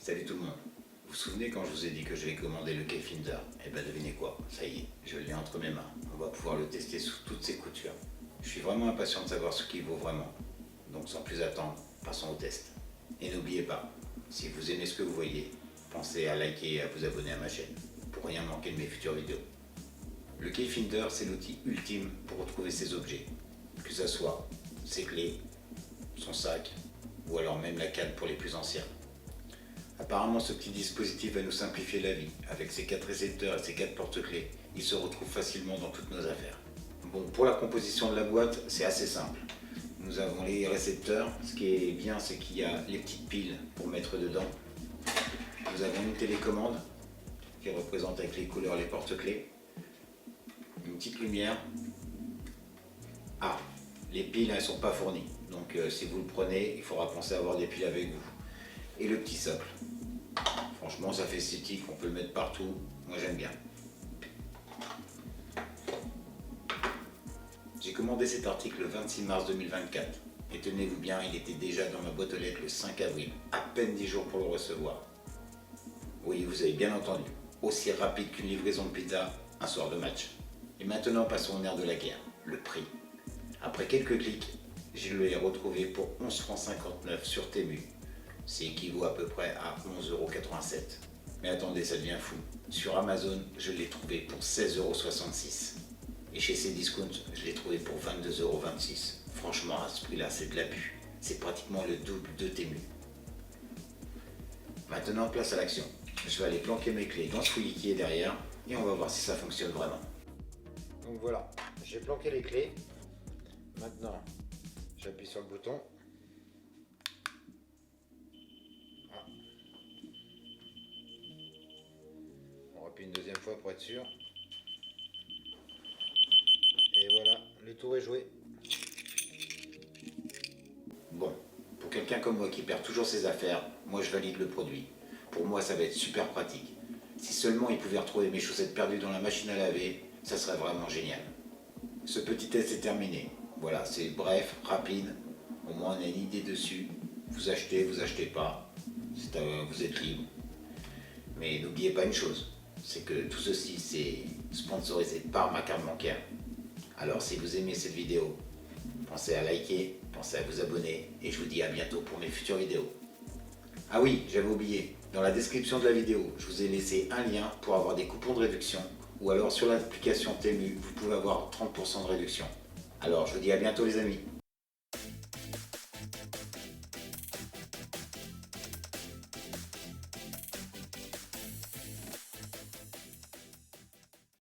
Salut tout le monde. Vous vous souvenez quand je vous ai dit que je vais commander le Keyfinder? Eh ben devinez quoi, ça y est, je l'ai entre mes mains. On va pouvoir le tester sous toutes ses coutures. Je suis vraiment impatient de savoir ce qu'il vaut vraiment. Donc sans plus attendre, passons au test. Et n'oubliez pas, si vous aimez ce que vous voyez, pensez à liker et à vous abonner à ma chaîne pour rien manquer de mes futures vidéos. Le Keyfinder, c'est l'outil ultime pour retrouver ses objets, que ce soit ses clés, son sac ou alors même la canne pour les plus anciens. Apparemment, ce petit dispositif va nous simplifier la vie. Avec ses 4 récepteurs et ses 4 porte-clés, il se retrouve facilement dans toutes nos affaires. Bon, pour la composition de la boîte, c'est assez simple. Nous avons les récepteurs. Ce qui est bien, c'est qu'il y a les petites piles pour mettre dedans. Nous avons une télécommande qui représente avec les couleurs les porte-clés. Une petite lumière. Ah, les piles, elles ne sont pas fournies. Donc si vous le prenez, il faudra penser à avoir des piles avec vous. Et le petit socle. Franchement, ça fait esthétique, on peut le mettre partout. Moi, j'aime bien. J'ai commandé cet article le 26 mars 2024. Et tenez-vous bien, il était déjà dans ma boîte aux lettres le 5 avril. À peine 10 jours pour le recevoir. Oui, vous avez bien entendu. Aussi rapide qu'une livraison de pizza un soir de match. Et maintenant, passons au nerf de la guerre, le prix. Après quelques clics, je l'ai retrouvé pour 11,59 € sur Temu. C'est équivaut à peu près à 11,87 €. Mais attendez, ça devient fou. Sur Amazon, je l'ai trouvé pour 16,66 €. Et chez Cdiscount, je l'ai trouvé pour 22,26 €. Franchement, à ce prix-là, c'est de l'abus. C'est pratiquement le double de Temu. Maintenant, place à l'action. Je vais aller planquer mes clés dans ce fouillis qui est derrière et on va voir si ça fonctionne vraiment. Donc voilà, j'ai planqué les clés. Maintenant, j'appuie sur le bouton. On appuie une deuxième fois pour être sûr. Et voilà, le tour est joué. Bon, pour quelqu'un comme moi qui perd toujours ses affaires, moi je valide le produit. Pour moi, ça va être super pratique. Si seulement il pouvait retrouver mes chaussettes perdues dans la machine à laver, ça serait vraiment génial. Ce petit test est terminé. Voilà, c'est bref, rapide. Au moins on a une idée dessus. Vous achetez pas. Vous êtes libre. Mais n'oubliez pas une chose, c'est que tout ceci c'est sponsorisé par ma carte bancaire. Alors si vous aimez cette vidéo, pensez à liker, pensez à vous abonner et je vous dis à bientôt pour mes futures vidéos. Ah oui, j'avais oublié, dans la description de la vidéo, je vous ai laissé un lien pour avoir des coupons de réduction ou alors sur l'application Temu, vous pouvez avoir 30% de réduction. Alors je vous dis à bientôt les amis.